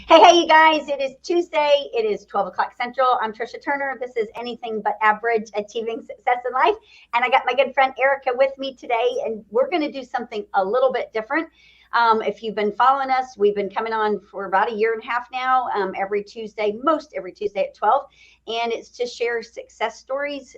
Hey, you guys, it is Tuesday. It is 12 o'clock Central. I'm Trisha Turner. This is Anything But Average, Achieving Success in Life. And I got my good friend Ericka with me today, and we're going to do something a little bit different. If you've been following us, we've been coming on for about a year and a half now, every Tuesday, most every Tuesday at 12. And it's to share success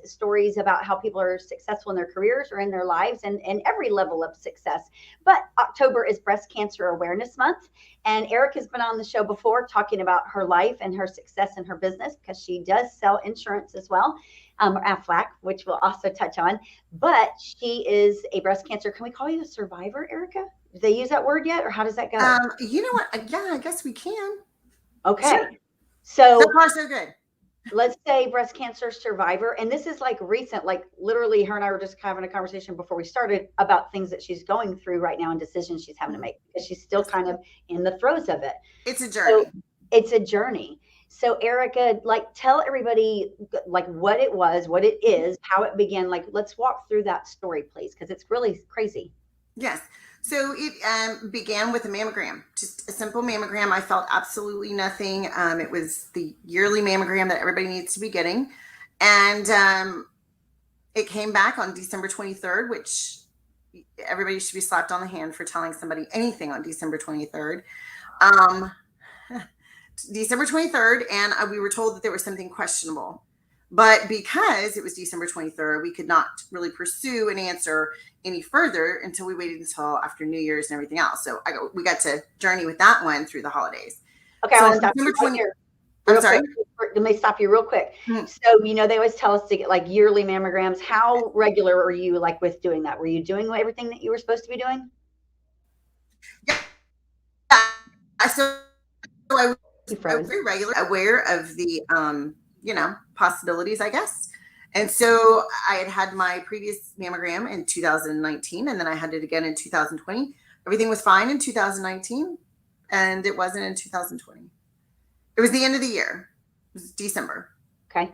stories about how people are successful in their careers or in their lives and every level of success. But October is Breast Cancer Awareness Month. And Eric has been on the show before talking about her life and her success in her business because she does sell insurance as well, or Aflac, which we'll also touch on. But she is a breast cancer. Can we call you a survivor, Erica? Did they use that word yet, or how does that go? You know what? Yeah, I guess we can. Okay. Sure. So far, so good. Let's say breast cancer survivor. And this is like recent, like literally her and I were just having a conversation before we started about things that she's going through right now and decisions she's having to make because she's still kind of in the throes of it. It's a journey. So it's a journey. So Erica, like tell everybody like what it was, what it is, how it began. Like let's walk through that story, please, because it's really crazy. Yes. So it began with a mammogram, just a simple mammogram. I felt absolutely nothing. It was the yearly mammogram that everybody needs to be getting. And it came back on December 23rd, which everybody should be slapped on the hand for telling somebody anything on December 23rd. December 23rd, and we were told that there was something questionable. But because it was December 23rd, we could not really pursue an answer any further until we waited until after New Year's and everything else. So we got to journey with that one through the holidays. Okay, so I want to stop you right here. I'm sorry. Let me stop you real quick. Mm-hmm. So, they always tell us to get like yearly mammograms. How regular are you like with doing that? Were you doing everything that you were supposed to be doing? Yeah. So I was very regular, aware of the, possibilities, I guess. And so I had my previous mammogram in 2019, and then I had it again in 2020. Everything was fine in 2019, and it wasn't in 2020. It was the end of the year. It was December. Okay.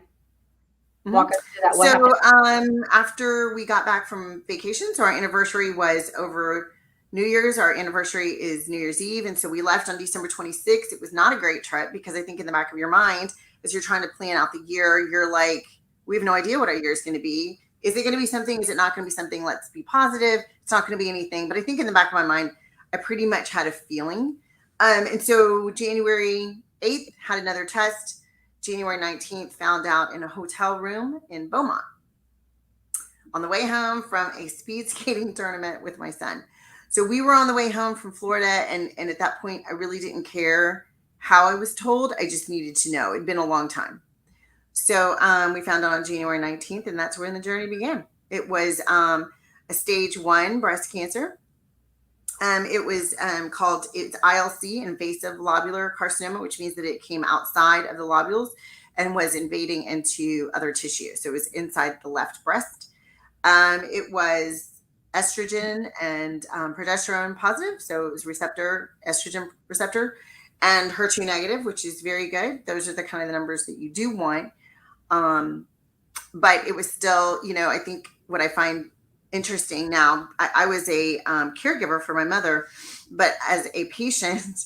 Walk us through that. So after we got back from vacation, so our anniversary was over New Year's. Our anniversary is New Year's Eve. And so we left on December 26th. It was not a great trip because I think in the back of your mind, as you're trying to plan out the year, you're like, we have no idea what our year is going to be. Is it going to be something? Is it not going to be something? Let's be positive. It's not going to be anything. But I think in the back of my mind, I pretty much had a feeling. And so January 8th, had another test. January 19th, found out in a hotel room in Beaumont on the way home from a speed skating tournament with my son. So we were on the way home from Florida, and at that point, I really didn't care how I was told. I just needed to know. It'd been a long time. So we found out on January 19th, and that's when the journey began. It was a stage 1 breast cancer. It was called, it's ILC, invasive lobular carcinoma, which means that it came outside of the lobules and was invading into other tissue. So it was inside the left breast. It was estrogen and progesterone positive. So it was estrogen receptor, and HER2 negative, which is very good. Those are the kind of the numbers that you do want. But it was still, I think what I find interesting now, I was a caregiver for my mother, but as a patient,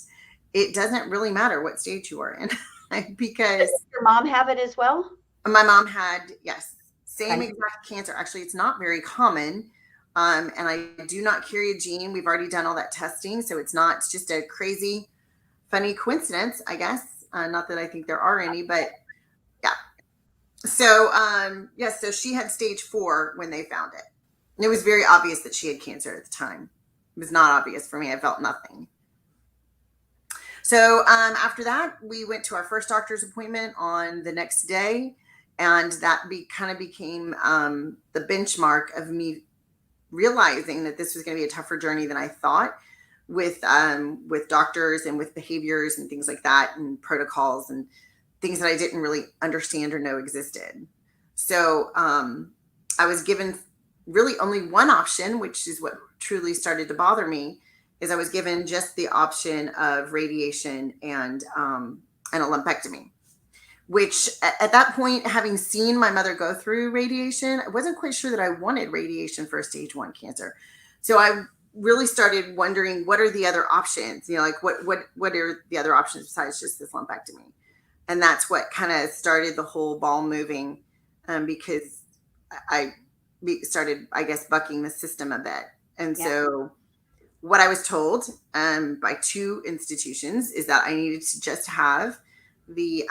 it doesn't really matter what stage you are in because does your mom have it as well? My mom had, yes, same exact cancer. Actually, it's not very common. And I do not carry a gene. We've already done all that testing. So it's just a crazy, funny coincidence, I guess. Not that I think there are any, but yeah. So, so she had stage 4 when they found it. And it was very obvious that she had cancer at the time. It was not obvious for me. I felt nothing. So after that, we went to our first doctor's appointment on the next day. And that kind of became the benchmark of me realizing that this was going to be a tougher journey than I thought with doctors and with behaviors and things like that and protocols and things that I didn't really understand or know existed. So I was given really only one option, which is what truly started to bother me, is I was given just the option of radiation and a lumpectomy, which at that point, having seen my mother go through radiation, I wasn't quite sure that I wanted radiation for a stage 1 cancer. So I really started wondering, what are the other options? Like what are the other options besides just this lumpectomy? And that's what kind of started the whole ball moving, because I started, I guess, bucking the system a bit. And so what I was told by 2 institutions is that I needed to just have the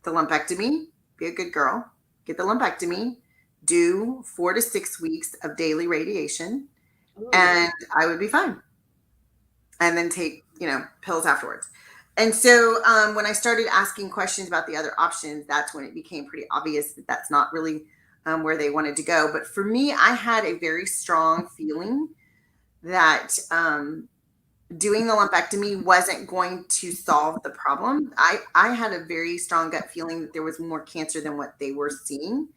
lumpectomy, be a good girl, get the lumpectomy, do 4 to 6 weeks of daily radiation, and I would be fine. And then take, pills afterwards. And so when I started asking questions about the other options, that's when it became pretty obvious that that's not really where they wanted to go. But for me, I had a very strong feeling that doing the lumpectomy wasn't going to solve the problem. I had a very strong gut feeling that there was more cancer than what they were seeing.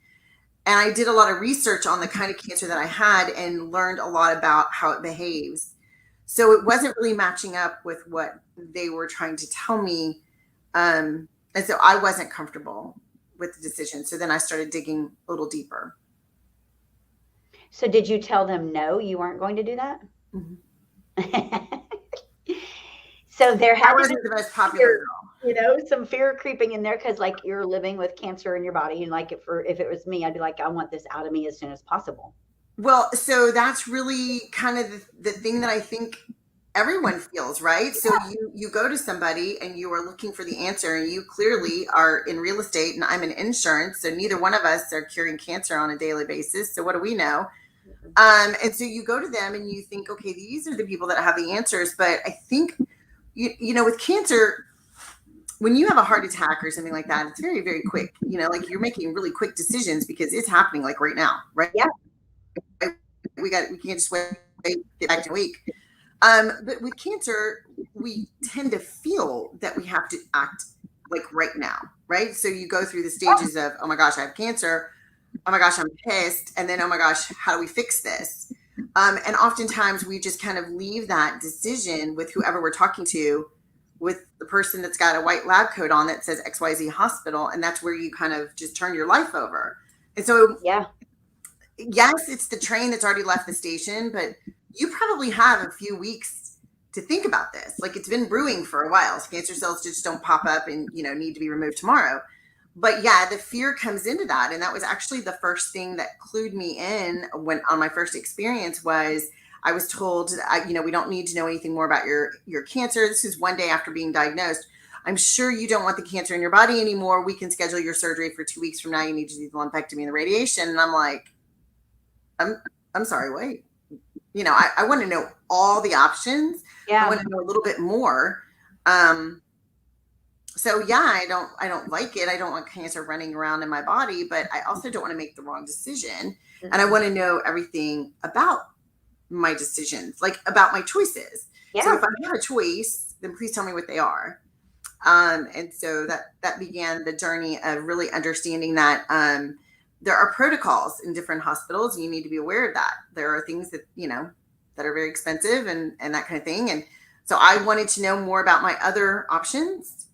And I did a lot of research on the kind of cancer that I had and learned a lot about how it behaves. So it wasn't really matching up with what they were trying to tell me. And so I wasn't comfortable with the decision. So then I started digging a little deeper. So did you tell them no, you weren't going to do that? Mm-hmm. So there had wasn't the most popular girl. Some fear creeping in there, because like you're living with cancer in your body, and like if it was me, I'd be like, I want this out of me as soon as possible. Well, so that's really kind of the thing that I think everyone feels, right? So you go to somebody and you are looking for the answer, and you clearly are in real estate and I'm in insurance. So neither one of us are curing cancer on a daily basis. So what do we know? And so you go to them and you think, okay, these are the people that have the answers. But I think, with cancer, when you have a heart attack or something like that, it's very, very quick, like you're making really quick decisions because it's happening like right now, right? Yeah. We can't just wait, get back in a week. But with cancer, we tend to feel that we have to act like right now, right? So you go through the stages of, oh my gosh, I have cancer. Oh my gosh, I'm pissed. And then, oh my gosh, how do we fix this? And oftentimes we just kind of leave that decision with whoever we're talking to, with the person that's got a white lab coat on that says XYZ hospital. And that's where you kind of just turn your life over. And so, yes, it's the train that's already left the station, but you probably have a few weeks to think about this. Like, it's been brewing for a while. So cancer cells just don't pop up and, need to be removed tomorrow. But yeah, the fear comes into that. And that was actually the first thing that clued me in when on my first experience was I was told, we don't need to know anything more about your cancer. This is one day after being diagnosed. I'm sure you don't want the cancer in your body anymore. We can schedule your surgery for 2 weeks from now. You need to do the lumpectomy and the radiation. And I'm like, I'm sorry, wait. I want to know all the options. Yeah. I want to know a little bit more. So yeah, I don't like it. I don't want cancer running around in my body, but I also don't want to make the wrong decision. Mm-hmm. And I want to know everything about my decisions, like about my choices. Yeah. So if I have a choice, then please tell me what they are. And so that began the journey of really understanding that, there are protocols in different hospitals, and you need to be aware of that. There are things that, that are very expensive and that kind of thing. And so I wanted to know more about my other options.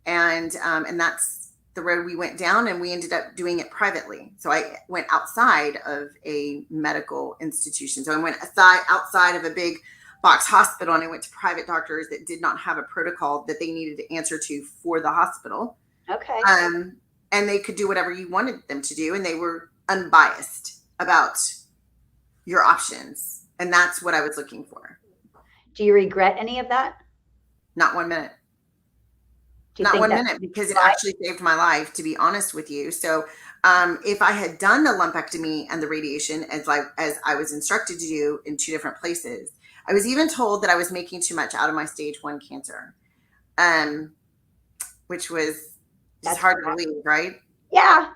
And that's the road we went down, and we ended up doing it privately. So I went outside of a medical institution. So I went outside of a big box hospital, and I went to private doctors that did not have a protocol that they needed to answer to for the hospital. Okay. And they could do whatever you wanted them to do. And they were unbiased about your options. And that's what I was looking for. Do you regret any of that? Not 1 minute. Not 1 minute, because it actually saved my life, to be honest with you. So if I had done the lumpectomy and the radiation as I was instructed to do in 2 different places, I was even told that I was making too much out of my stage 1 cancer, which was just hard to believe, right? Yeah.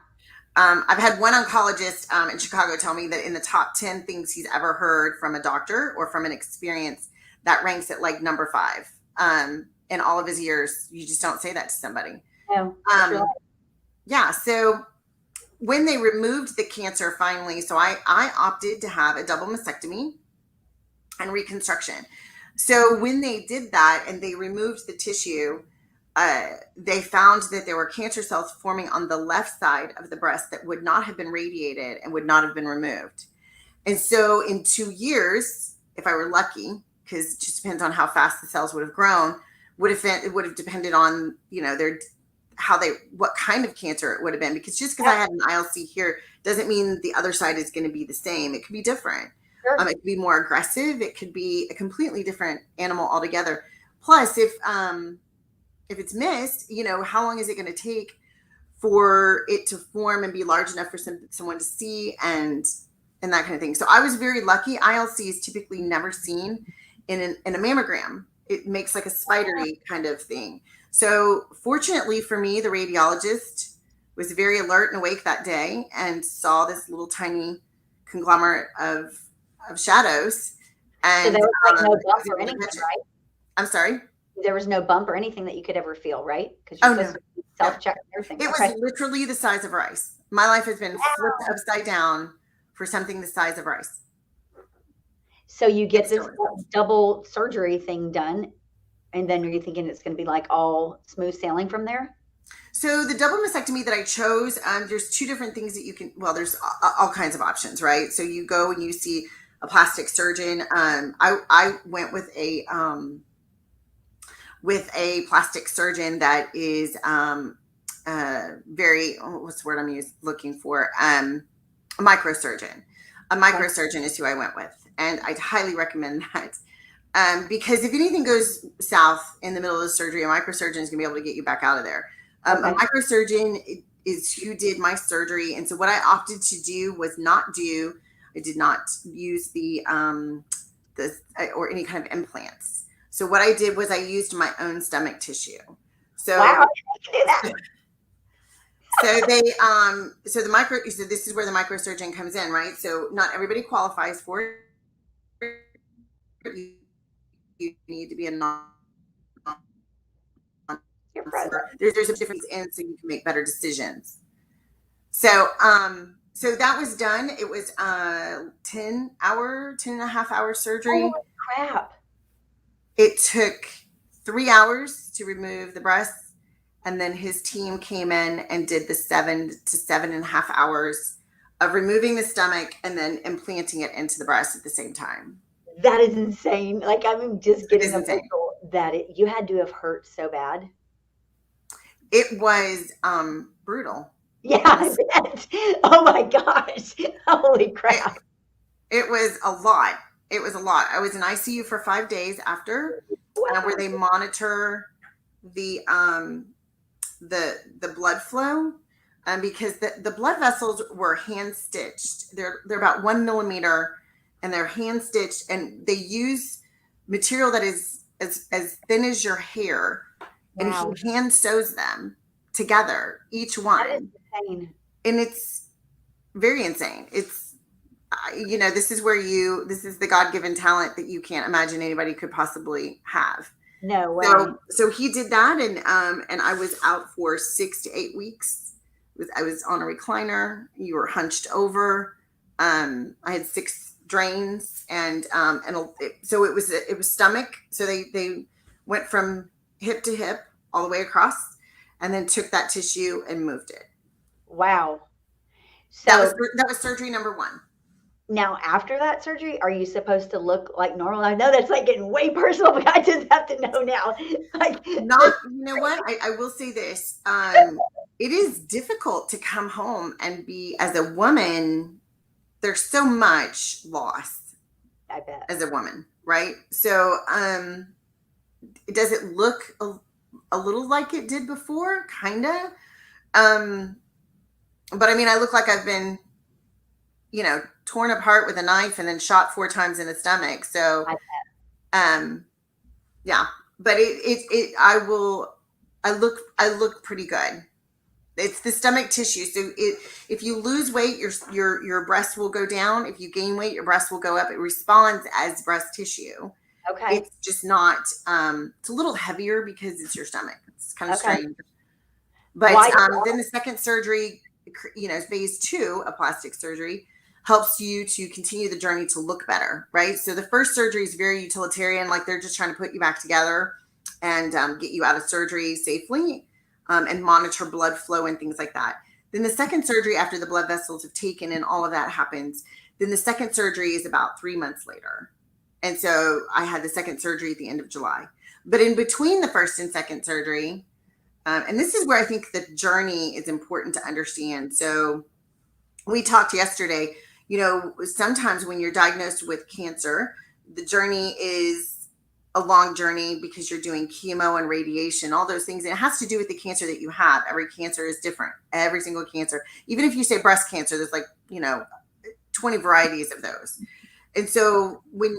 I've had one oncologist in Chicago tell me that in the top 10 things he's ever heard from a doctor or from an experience, that ranks at like number 5. In all of his years, you just don't say that to somebody. No. Yeah. So when they removed the cancer finally, so I opted to have a double mastectomy and reconstruction. So when they did that and they removed the tissue, they found that there were cancer cells forming on the left side of the breast that would not have been radiated and would not have been removed. And so in 2 years, if I were lucky, because it just depends on how fast the cells would have grown, it would have depended on, what kind of cancer it would have been. Because just because I had an ILC here doesn't mean the other side is going to be the same. It could be different. Sure. It could be more aggressive. It could be a completely different animal altogether. Plus, if it's missed, how long is it going to take for it to form and be large enough for someone to see and that kind of thing. So I was very lucky. ILC is typically never seen in a mammogram. It makes like a spidery kind of thing. So fortunately for me, the radiologist was very alert and awake that day and saw this little tiny conglomerate of shadows. And so there was no bump or anything, right? I'm sorry? There was no bump or anything that you could ever feel, right? Because you're supposed to self-check everything. It was literally the size of rice. My life has been flipped upside down for something the size of rice. So you get this double surgery thing done, and then are you thinking it's going to be like all smooth sailing from there? So the double mastectomy that I chose, there's two different things that you can, there's all kinds of options, right? So you go and you see a plastic surgeon. I went with a plastic surgeon that is very, what's the word I'm looking for? A microsurgeon. A microsurgeon is who I went with. And I'd highly recommend that. Because if anything goes south in the middle of the surgery, a microsurgeon is going to be able to get you back out of there. A microsurgeon is who did my surgery. And so what I opted to do was I did not use or any kind of implants. So what I did was I used my own stomach tissue. So wow, I can do that. So this is where the microsurgeon comes in, right? So not everybody qualifies for it. You need to be a there's a difference in, so you can make better decisions. So that was done. It was 10 and a half hour surgery. Holy crap. It took 3 hours to remove the breasts, and then his team came in and did the 7 to 7.5 hours of removing the stomach and then implanting it into the breast at the same time. That is insane. Like, I'm just getting a visual that you had to have hurt so bad. It was brutal. Yeah, I bet. Oh my gosh. Holy crap. It was a lot. It was a lot. I was in ICU for 5 days after, where they monitor the blood flow, because the blood vessels were hand stitched. They're about 1 millimeter, and they're hand stitched, and they use material that is as thin as your hair. Wow. And he hand sews them together, each one. That is insane. And it's very insane. It's, this is the God-given talent that you can't imagine anybody could possibly have. No way. So he did that, and I was out for 6 to 8 weeks. I was on a recliner. You were hunched over. I had 6 drains, so it was stomach. So they went from hip to hip all the way across, and then took that tissue and moved it. Wow. So that was surgery number 1. Now, after that surgery, are you supposed to look like normal? I know that's like getting way personal, but I just have to know now. You know what? I will say this. It is difficult to come home and be, as a woman, there's so much loss. I bet. As a woman, right? So does it look a little like it did before? Kind of. But I mean, I look like I've been, torn apart with a knife and then shot 4 times in the stomach. So, yeah, but I look pretty good. It's the stomach tissue. So if you lose weight, your breast will go down. If you gain weight, your breast will go up. It responds as breast tissue. Okay. It's just not, it's a little heavier because it's your stomach. It's kind of strange. But then the second surgery, phase 2 of plastic surgery, helps you to continue the journey to look better, right? So the first surgery is very utilitarian, like they're just trying to put you back together and get you out of surgery safely, and monitor blood flow and things like that. Then the second surgery, after the blood vessels have taken and all of that happens, then the second surgery is about 3 months later. And so I had the second surgery at the end of July. But in between the first and second surgery, and this is where I think the journey is important to understand. So we talked yesterday, sometimes when you're diagnosed with cancer, the journey is a long journey because you're doing chemo and radiation, all those things. And it has to do with the cancer that you have. Every cancer is different. Every single cancer, even if you say breast cancer, there's 20 varieties of those. And so with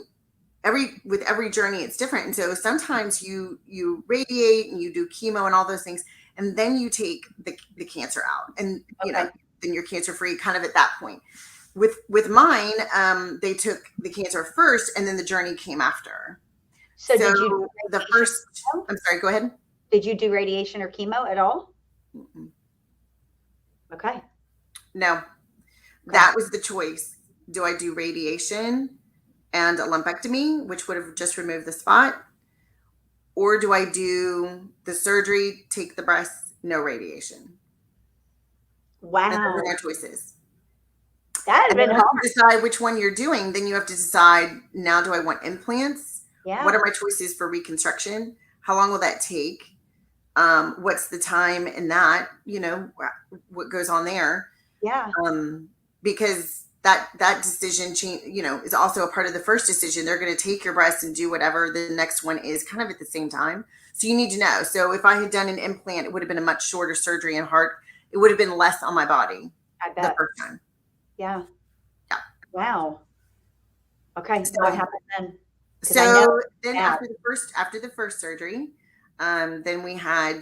every journey, it's different. And so sometimes you radiate and you do chemo and all those things, and then you take the cancer out, and then you're cancer free kind of at that point. With mine, they took the cancer first, and then the journey came after. So did you the first? I'm sorry. Go ahead. Did you do radiation or chemo at all? Mm-mm. Okay. No, that was the choice. Do I do radiation and a lumpectomy, which would have just removed the spot? Or do I do the surgery, take the breast, no radiation? Wow. And those are their choices. That would have been hard. To decide which one you're doing, then you have to decide, now do I want implants? Yeah. What are my choices for reconstruction? How long will that take? What's the time in that? What goes on there? Yeah. Because that decision is also a part of the first decision. They're going to take your breast and do whatever the next one is kind of at the same time. So you need to know. So if I had done an implant, it would have been a much shorter surgery, and it would have been less on my body. I bet. The first time. Yeah. Yeah. Wow. Okay. So what happened then? So then after the first surgery, then we had,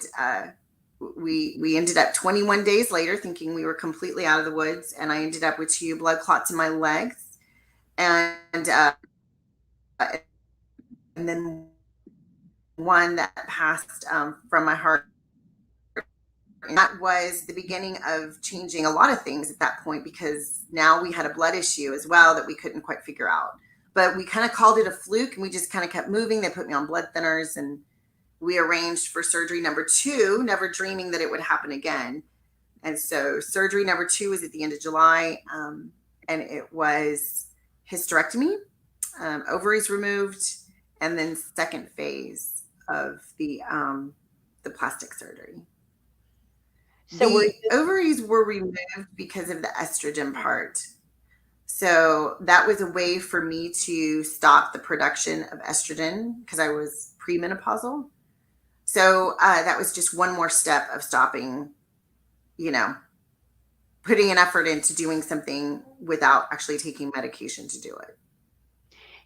we ended up 21 days later thinking we were completely out of the woods, and I ended up with 2 blood clots in my legs, and then one that passed from my heart. And that was the beginning of changing a lot of things at that point, because now we had a blood issue as well that we couldn't quite figure out. But we kind of called it a fluke, and we just kind of kept moving. They put me on blood thinners, and we arranged for surgery number 2, never dreaming that it would happen again. And so surgery number 2 was at the end of July, and it was hysterectomy, ovaries removed, and then second phase of the plastic surgery. So the ovaries were removed because of the estrogen part. So that was a way for me to stop the production of estrogen because I was premenopausal. So that was just one more step of stopping, putting an effort into doing something without actually taking medication to do it.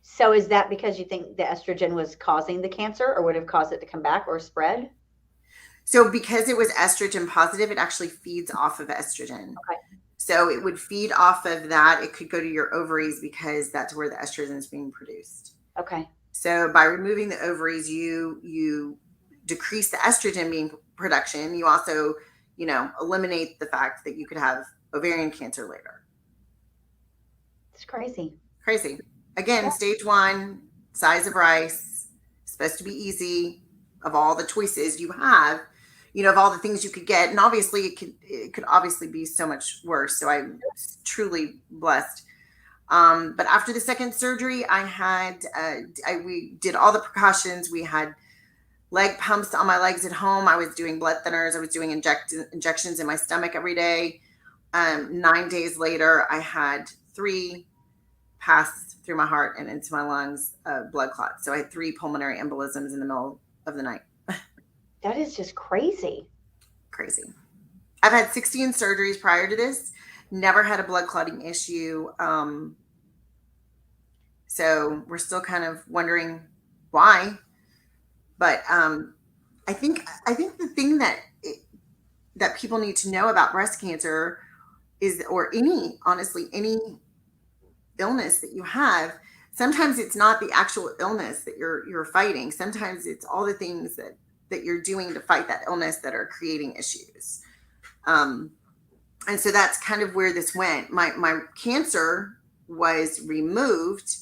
So is that because you think the estrogen was causing the cancer, or would have caused it to come back or spread? So because it was estrogen positive, it actually feeds off of estrogen. Okay. So it would feed off of that. It could go to your ovaries because that's where the estrogen is being produced. Okay. So by removing the ovaries, you decrease the estrogen being production. You also, eliminate the fact that you could have ovarian cancer later. It's crazy. Crazy. Again, stage 1, size of rice, supposed to be easy. Of all the choices you have, of all the things you could get. And obviously it could obviously be so much worse. So I'm truly blessed. But after the second surgery, we did all the precautions. We had leg pumps on my legs at home. I was doing blood thinners. I was doing injections in my stomach every day. 9 days later, I had 3 pass through my heart and into my lungs, blood clots. So I had 3 pulmonary embolisms in the middle of the night. That is just crazy. Crazy. I've had 16 surgeries prior to this, never had a blood clotting issue. So we're still kind of wondering why. But I think the thing that people need to know about breast cancer is, or any illness that you have, sometimes it's not the actual illness that you're fighting. Sometimes it's all the things that you're doing to fight that illness that are creating issues. And so that's kind of where this went. My cancer was removed,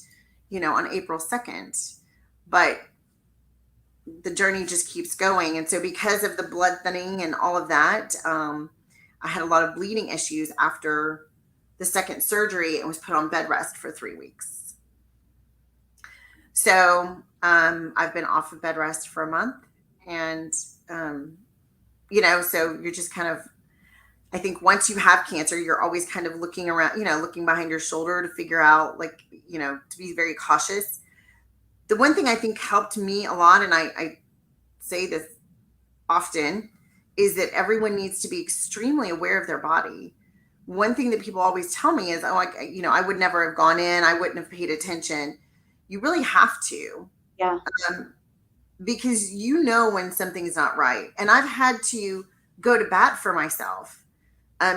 on April 2nd, but the journey just keeps going. And so because of the blood thinning and all of that, I had a lot of bleeding issues after the second surgery and was put on bed rest for 3 weeks. So I've been off of bed rest for a month, and so you're just kind of, I think once you have cancer, you're always kind of looking around, looking behind your shoulder to figure out, like, to be very cautious. The one thing I think helped me a lot, and I say this often, is that everyone needs to be extremely aware of their body. One thing that people always tell me is, I would never have gone in, I wouldn't have paid attention. You really have to. Yeah. Because when something is not right. And I've had to go to bat for myself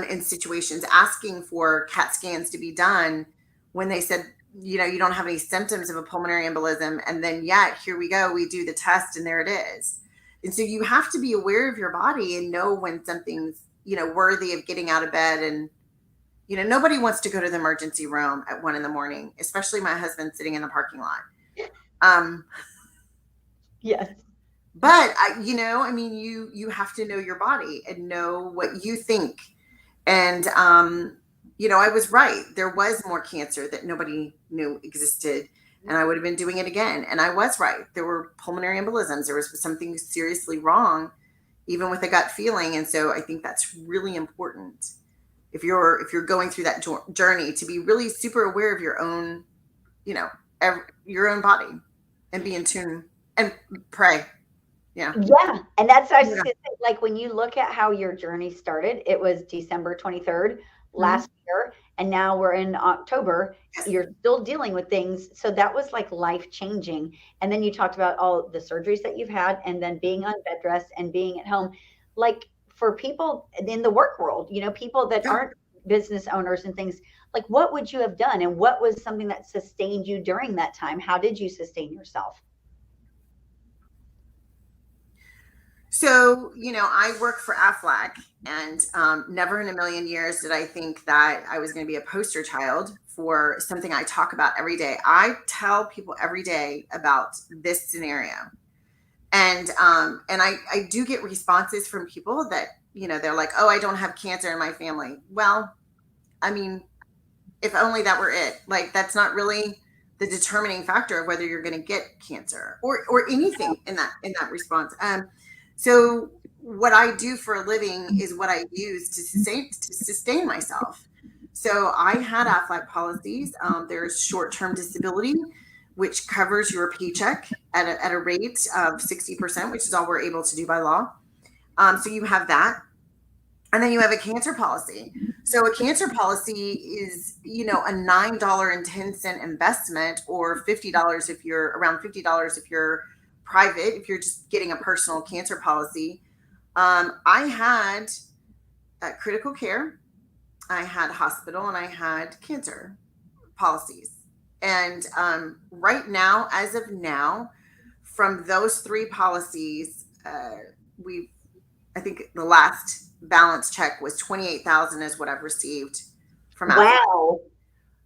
in situations, asking for CAT scans to be done when they said, you don't have any symptoms of a pulmonary embolism. And then yet here we go, we do the test and there it is. And so you have to be aware of your body and know when something's, worthy of getting out of bed. And, nobody wants to go to the emergency room at 1 a.m, especially my husband sitting in the parking lot. Yes. But you have to know your body and know what you think. And, I was right. There was more cancer that nobody knew existed, and I would have been doing it again. And I was right. There were pulmonary embolisms. There was something seriously wrong, even with a gut feeling. And so I think that's really important. If you're going through that journey, to be really super aware of your own, your own body, and be in tune and pray. Yeah. Yeah. And that's what I was just gonna say, like, when you look at how your journey started, it was December 23rd last year, and now we're in October. Yes. You're still dealing with things. So that was like life changing. And then you talked about all the surgeries that you've had, and then being on bed rest and being at home. Like, for people in the work world, people that aren't business owners and things, like, what would you have done? And what was something that sustained you during that time? How did you sustain yourself? So, I work for Aflac, and never in a million years did I think that I was going to be a poster child for something I talk about every day. I tell people every day about this scenario. And I do get responses from people that, they're like, oh, I don't have cancer in my family. Well, if only that were it. Like, that's not really the determining factor of whether you're going to get cancer or anything in that response. So what I do for a living is what I use to sustain myself. So I had Aflac policies. There's short-term disability, which covers your paycheck at a rate of 60%, which is all we're able to do by law. So you have that. And then you have a cancer policy. So a cancer policy is, a $9.10 investment, or $50 if you're around $50 if you're private, if you're just getting a personal cancer policy. I had critical care, I had hospital, and I had cancer policies. And right now, as of now, from those three policies, I think the last balance check was $28,000 is what I've received from Aflac. Wow.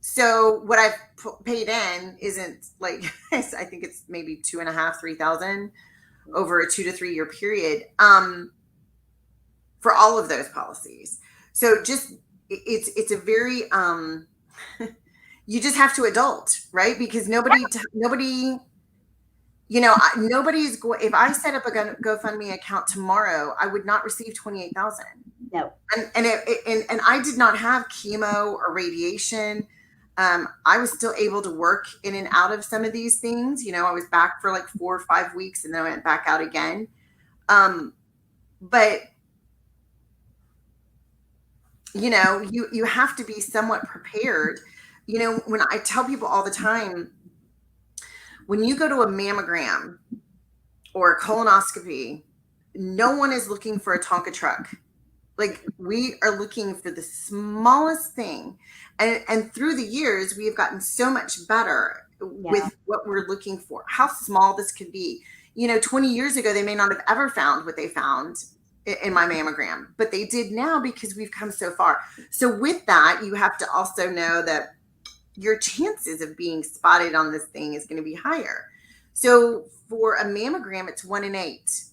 So what I've paid in isn't, like, I think it's maybe $2,500-3,000 over a 2 to 3 year period for all of those policies. So just it's a very you just have to adult, right? Because nobody nobody's going. If I set up a GoFundMe account tomorrow, I would not receive $28,000. No. And I did not have chemo or radiation. I was still able to work in and out of some of these things. I was back for like 4 or 5 weeks, and then I went back out again. But you have to be somewhat prepared. When I tell people all the time, when you go to a mammogram or a colonoscopy, no one is looking for a Tonka truck. Like, we are looking for the smallest thing. And through the years, we have gotten so much better with what we're looking for, how small this could be. 20 years ago, they may not have ever found what they found in my mammogram, but they did now because we've come so far. So with that, you have to also know that your chances of being spotted on this thing is going to be higher. So for a mammogram, it's 1 in 8.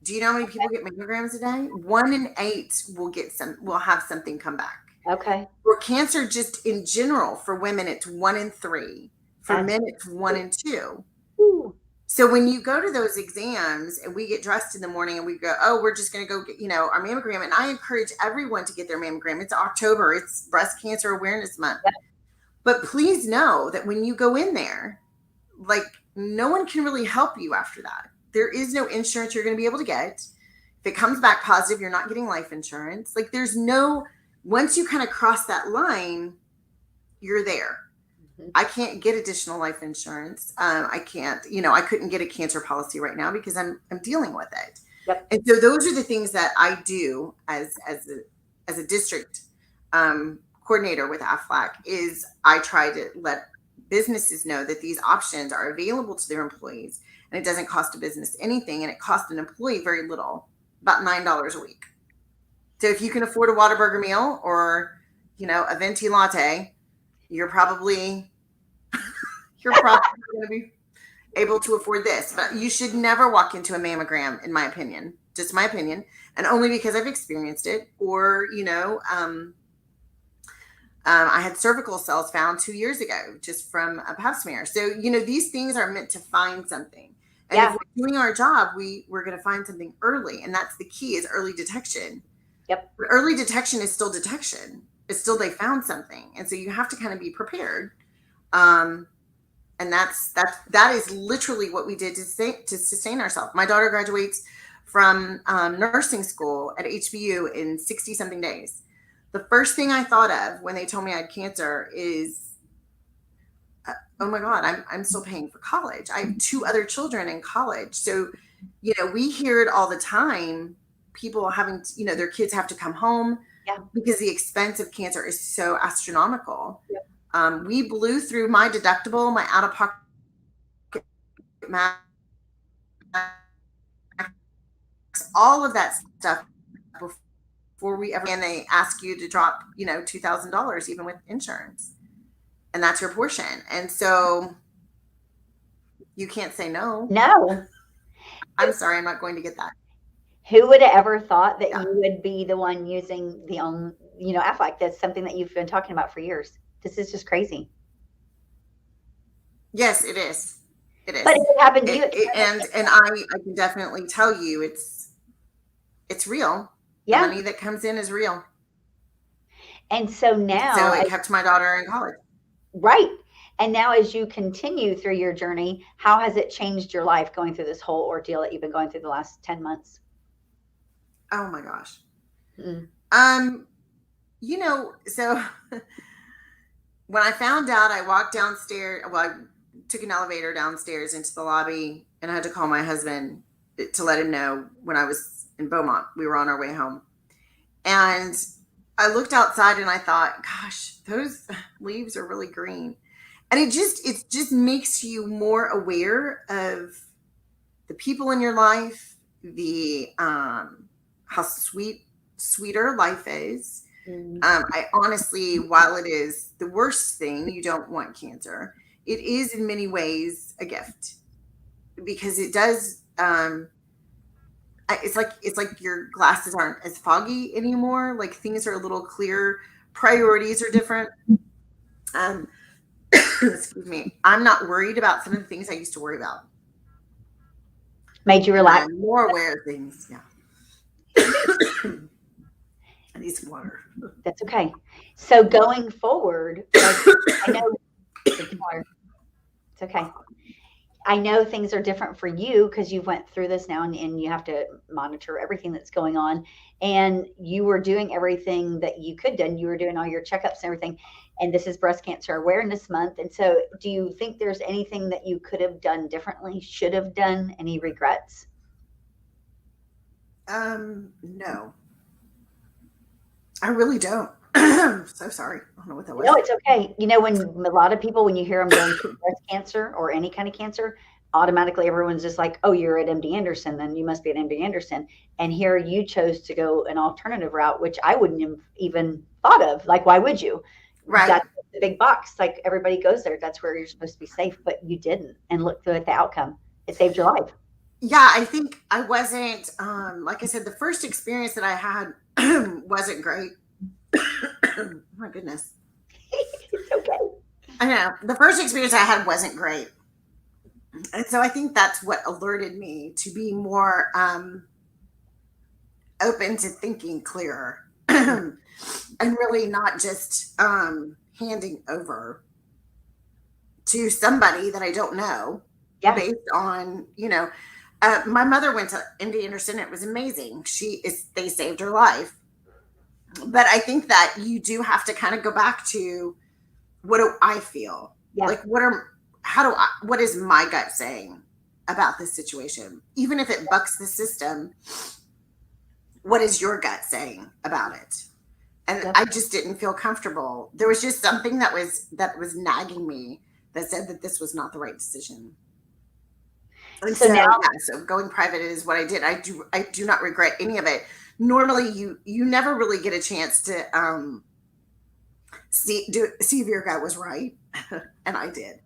Do you know how many people get mammograms a day? 1 in 8 will have something come back. Okay. For cancer, just in general, for women, it's 1 in 3. For men, it's 1 and 2. Ooh. So when you go to those exams and we get dressed in the morning and we go, oh, we're just going to go get, our mammogram. And I encourage everyone to get their mammogram. It's October. It's Breast Cancer Awareness Month. Yep. But please know that when you go in there, like, no one can really help you after that. There is no insurance you're going to be able to get. If it comes back positive, you're not getting life insurance. Like, once you kind of cross that line, you're there. I can't get additional life insurance. I can't, I couldn't get a cancer policy right now because I'm dealing with it. Yep. And so those are the things that I do as a district coordinator with Aflac, is I try to let businesses know that these options are available to their employees, and it doesn't cost a business anything, and it costs an employee very little, about $9 a week. So if you can afford a Whataburger meal or, a venti latte, you're probably going to be able to afford this. But you should never walk into a mammogram, in my opinion, just my opinion, and only because I've experienced it. Or, I had cervical cells found 2 years ago just from a pap smear. So, these things are meant to find something. And if we're doing our job, we're going to find something early. And that's the key, is early detection. Yep. But early detection is still detection. It's still, they found something. And so you have to kind of be prepared. And that is literally what we did to sustain ourselves. My daughter graduates from nursing school at HBU in 60 something days. The first thing I thought of when they told me I had cancer is, oh my God, I'm still paying for college. I have 2 other children in college. So, we hear it all the time. People having, their kids have to come home because the expense of cancer is so astronomical. Yeah. We blew through my deductible, my out-of-pocket max, all of that stuff before we ever, and they ask you to drop, $2,000 even with insurance. And that's your portion. And so you can't say no. No. I'm sorry, I'm not going to get that. Who would have ever thought that you would be the one using the Aflac? That's something that you've been talking about for years. This is just crazy. Yes, it is. It is. But it happened to you. And I can definitely tell you it's real. Yeah. The money that comes in is real. And so now. So it kept my daughter in college. Right. And now as you continue through your journey, how has it changed your life going through this whole ordeal that you've been going through the last 10 months? Oh my gosh. So when I found out, I walked downstairs. Well, I took an elevator downstairs into the lobby, and I had to call my husband to let him know when I was in Beaumont. We were on our way home. And I looked outside and I thought, gosh, those leaves are really green. And it just makes you more aware of the people in your life, the how sweeter life is. I honestly, while it is the worst thing, you don't want cancer, it is in many ways a gift, because it does. It's like your glasses aren't as foggy anymore. Like, things are a little clearer. Priorities are different. Excuse me. I'm not worried about some of the things I used to worry about. Made you relax. I'm more aware of things. Yeah. I need some water. That's okay. So going forward, I know it's okay. I know things are different for you because you went through this now, and you have to monitor everything that's going on. And you were doing everything that you could do. And you were doing all your checkups and everything. And this is Breast Cancer Awareness Month. And so do you think there's anything that you could have done differently, should have done? Any regrets? No. I really don't. I'm so sorry. I don't know what that was. No, it's okay. When a lot of people, when you hear them going through breast cancer or any kind of cancer, automatically everyone's just like, oh, you're at MD Anderson, then you must be at MD Anderson. And here you chose to go an alternative route, which I wouldn't have even thought of. Like, why would you? Right. That's the big box. Like, everybody goes there. That's where you're supposed to be safe, but you didn't. And look at the outcome. It saved your life. Yeah, I think I wasn't, like I said, the first experience that I had wasn't great. Oh my goodness. It's okay. I know the first experience I had wasn't great. And so I think that's what alerted me to be more open to thinking clearer and really not just handing over to somebody that I don't know Yeah. based on, my mother went to MD Anderson. It was amazing. They saved her life. But I think that you do have to kind of go back to, what do I feel? Yeah. Like, what is my gut saying about this situation? Even if it bucks the system, what is your gut saying about it? And Yeah. I just didn't feel comfortable. There was just something that was nagging me that said that this was not the right decision. And So now, so going private is what I did. I do not regret any of it. Normally you never really get a chance to see if your gut was right. And I did.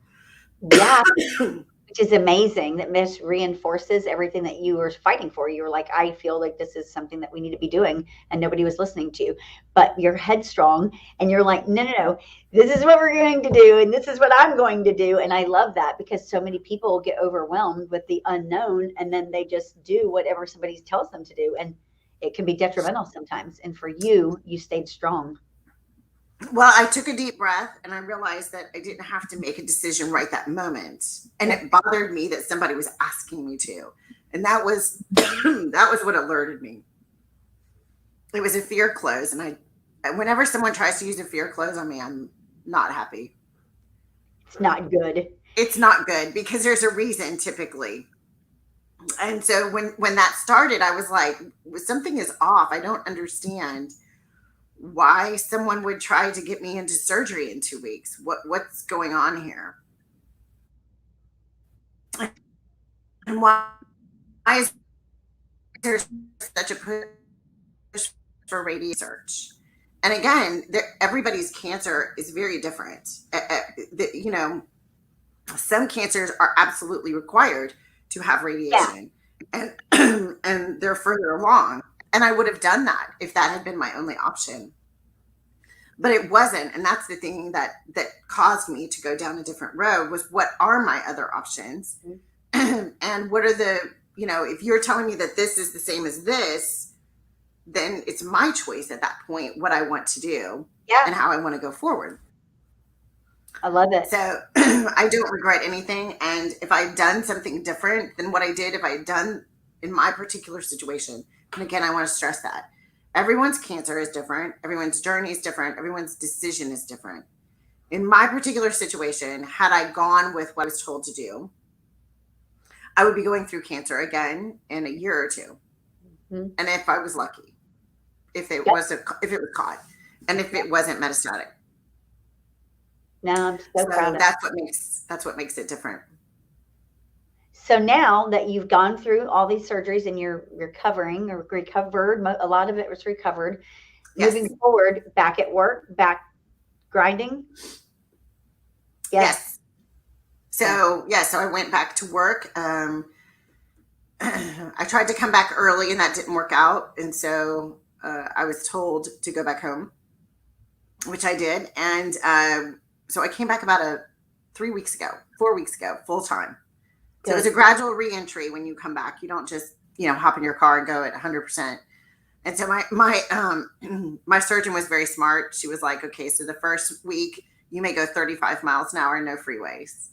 yeah, which is amazing. That Miss reinforces everything that you were fighting for. You were like, I feel like this is something that we need to be doing, and nobody was listening to you. But you're headstrong, and you're like, no, no, no, this is what we're going to do, and this is what I'm going to do. And I love that, because so many people get overwhelmed with the unknown, and then they just do whatever somebody tells them to do, and it can be detrimental sometimes. And for you, you stayed strong. Well, I took a deep breath and I realized that I didn't have to make a decision right that moment. And it bothered me that somebody was asking me to. And that was that was what alerted me. It was a fear close. And whenever someone tries to use a fear close on me, I'm not happy. It's not good. It's not good because there's a reason typically. And so when that started, I was like, something is off. I don't understand why someone would try to get me into surgery in 2 weeks. What's going on here? And why is there such a push for radio research? And again, everybody's cancer is very different. Some cancers are absolutely required to have radiation, and and they're further along. And I would have done that if that had been my only option. But it wasn't. And that's the thing that caused me to go down a different road, was what are my other options? And what are if you're telling me that this is the same as this, then it's my choice at that point, what I want to do and how I want to go forward. I love it. So I don't regret anything. And if I'd done something different than what I did, if I had done in my particular situation, and again, I want to stress that everyone's cancer is different. Everyone's journey is different. Everyone's decision is different. In my particular situation, had I gone with what I was told to do, I would be going through cancer again in a year or two. Mm-hmm. And if I was lucky, if it was caught, and if it wasn't metastatic. No, I'm so proud of that's what makes it different. So now that you've gone through all these surgeries and you're recovering or recovered, a lot of it was recovered. Yes. Moving forward, back at work, back grinding. Yes. So I went back to work. I tried to come back early and that didn't work out. And so I was told to go back home, which I did. And so I came back about 4 weeks ago, full time. So it's a gradual reentry when you come back. You don't just, hop in your car and go at 100%. And so my surgeon was very smart. She was like, okay, so the first week you may go 35 miles an hour and no freeways.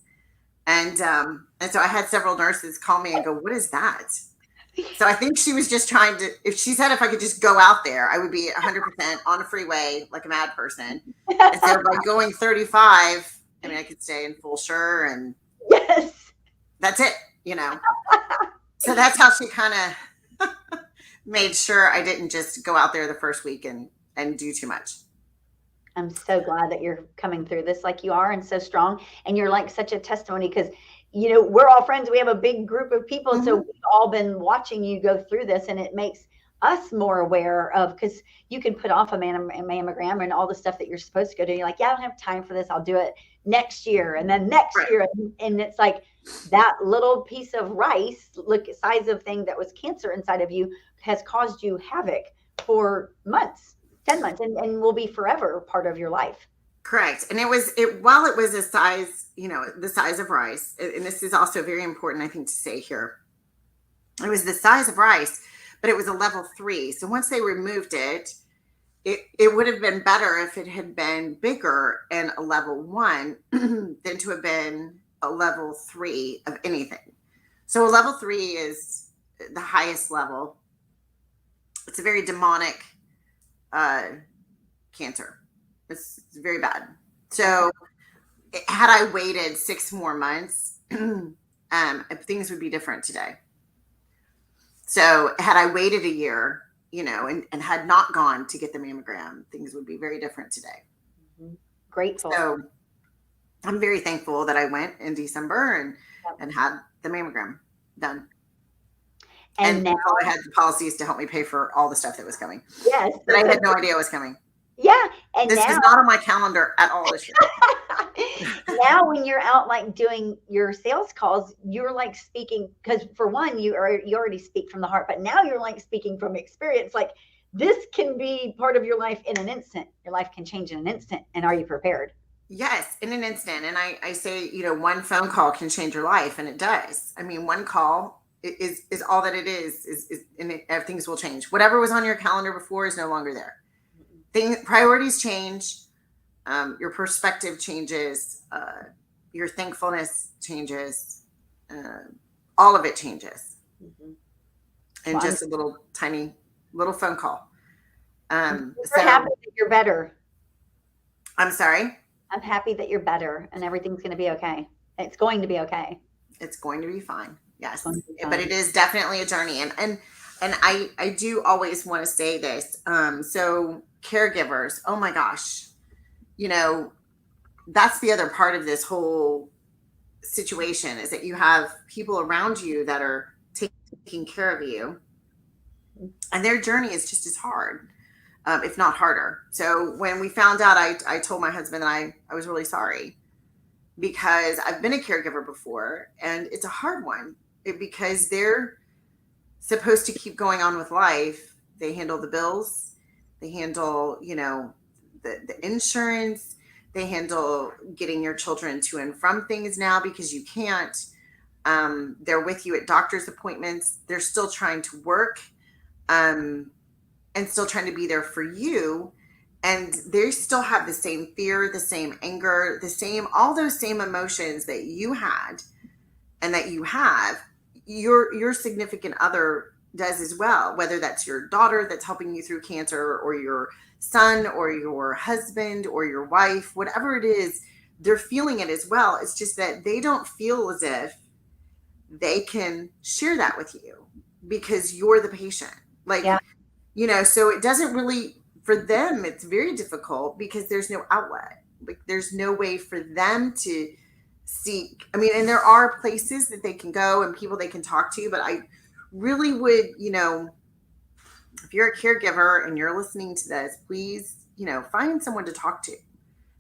And so I had several nurses call me and go, what is that? So I think she was just trying to, if I could just go out there, I would be 100% on a freeway like a mad person. And so by going 35, I could stay in full sure and that's it, So that's how she kind of made sure I didn't just go out there the first week and do too much. I'm so glad that you're coming through this like you are and so strong. And you're like such a testimony because, we're all friends. We have a big group of people. Mm-hmm. So we've all been watching you go through this, and it makes us more aware of, because you can put off a mammogram and all the stuff that you're supposed to go do. You're like, I don't have time for this. I'll do it next year. And then next year. And it's like that little piece of rice, size of thing that was cancer inside of you has caused you havoc for months, 10 months, and will be forever part of your life. Correct. And while it was a size, the size of rice, and this is also very important, I think, to say here. It was the size of rice, but it was a level 3. So once they removed it, it would have been better if it had been bigger and a level 1 than to have been a level 3 of anything. So a level 3 is the highest level. It's a very demonic cancer. It's very bad. So had I waited 6 more months, things would be different today. So had I waited a year, and had not gone to get the mammogram, things would be very different today. Grateful. So I'm very thankful that I went in December and had the mammogram done. And now I had the policies to help me pay for all the stuff that was coming. Yes. But I had no idea it was coming. Yeah. And this was not on my calendar at all this year. Now when you're out like doing your sales calls, you're like speaking, because for one, you already speak from the heart, but now you're like speaking from experience. Like this can be part of your life in an instant. Your life can change in an instant. And are you prepared? Yes, in an instant. And I say, one phone call can change your life, and it does. I mean, one call is all that it is and things will change. Whatever was on your calendar before is no longer there. Priorities change. Your perspective changes. Your thankfulness changes. All of it changes. And just a little tiny phone call. I'm happy that you're better. I'm sorry? I'm happy that you're better and everything's going to be okay. It's going to be okay. It's going to be fine. Yes. But it is definitely a journey. And I do always want to say this. So caregivers, oh my gosh, that's the other part of this whole situation, is that you have people around you that are taking care of you, and their journey is just as hard, if not harder. So when we found out, I told my husband that I was really sorry, because I've been a caregiver before, and it's a hard one because they're supposed to keep going on with life. They handle the bills. They handle, the insurance. They handle getting your children to and from things now because you can't. They're with you at doctor's appointments. They're still trying to work and still trying to be there for you. And they still have the same fear, the same anger, all those same emotions that you had and that you have. Your significant other does as well, whether that's your daughter that's helping you through cancer, or your son, or your husband, or your wife, whatever it is, they're feeling it as well. It's just that they don't feel as if they can share that with you because you're the patient. So it doesn't really, for them, it's very difficult because there's no outlet. Like there's no way for them to seek. I mean, and there are places that they can go and people they can talk to, but I really would, if you're a caregiver and you're listening to this, please, find someone to talk to,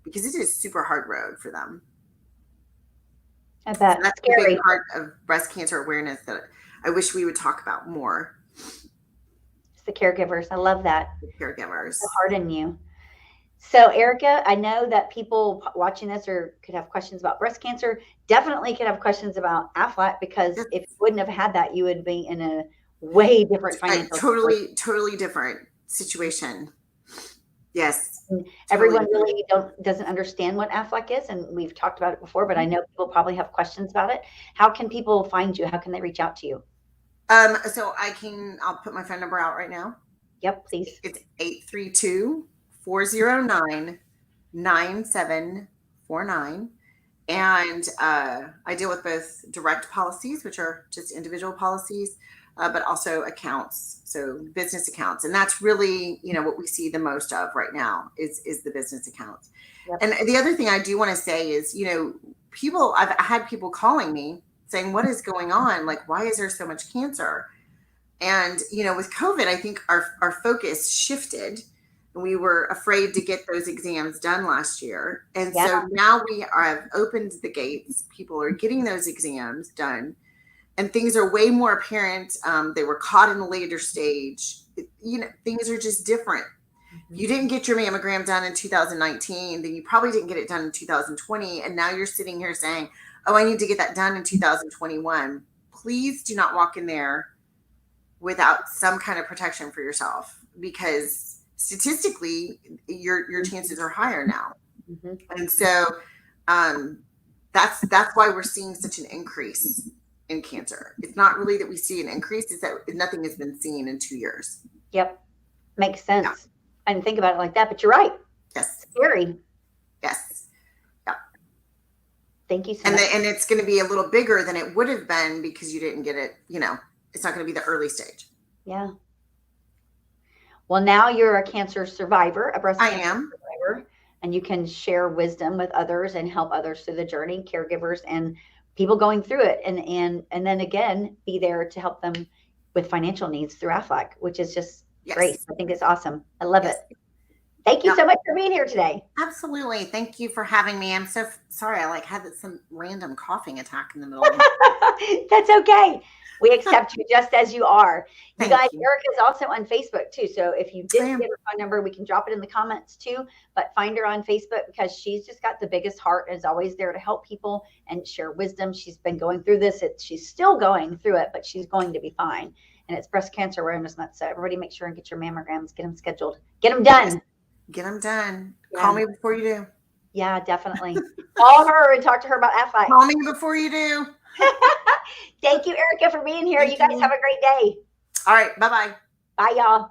because it is a super hard road for them. I bet. So that's a big part of breast cancer awareness that I wish we would talk about more. It's the caregivers. I love that. The caregivers. The heart in you. So Ericka, I know that people watching this could have questions about breast cancer, definitely could have questions about Aflac, because if you wouldn't have had that, you would be in a way different financial totally different situation. Yes. Everyone really doesn't understand what Aflac is, and we've talked about it before, but I know people probably have questions about it. How can people find you? How can they reach out to you? So I'll put my phone number out right now. Yep, please. It's 832-409-9749. And I deal with both direct policies, which are just individual policies, but also accounts, so business accounts. And that's really, what we see the most of right now is the business accounts. Yep. And the other thing I do want to say is, I've had people calling me saying, what is going on? Like, why is there so much cancer? And, with COVID, I think our focus shifted. We were afraid to get those exams done last year. And so now we have opened the gates. People are getting those exams done, and things are way more apparent. They were caught in a later stage. Things are just different. If you didn't get your mammogram done in 2019, then you probably didn't get it done in 2020. And now you're sitting here saying, oh, I need to get that done in 2021. Please do not walk in there without some kind of protection for yourself, because statistically your chances are higher now. And so that's why we're seeing such an increase in cancer. It's not really that we see an increase, it's that nothing has been seen in 2 years. Yep. Makes sense. Yeah. I didn't think about it like that, but you're right. Yes. It's scary. Yes. Yeah. Thank you so much. And it's going to be a little bigger than it would have been because you didn't get it, it's not going to be the early stage. Yeah. Well, now you're a cancer survivor, a breast cancer survivor, and you can share wisdom with others and help others through the journey, caregivers and people going through it. And then again, be there to help them with financial needs through Aflac, which is just great. I think it's awesome. I love it. Thank you so much for being here today. Absolutely. Thank you for having me. I'm so sorry. I had some random coughing attack in the middle. That's okay. We accept you just as you are. You guys, Ericka is also on Facebook too. So if you didn't get her phone number, we can drop it in the comments too. But find her on Facebook because she's just got the biggest heart and is always there to help people and share wisdom. She's been going through this. She's still going through it, but she's going to be fine. And it's Breast Cancer Awareness Month. So everybody make sure and get your mammograms, get them scheduled, get them done. Get them done. Yeah. Call me before you do. Yeah, definitely. Call her and talk to her about Aflac. Call me before you do. Thank you, Ericka, for being here. You guys have a great day. All right. Bye-bye. Bye, y'all.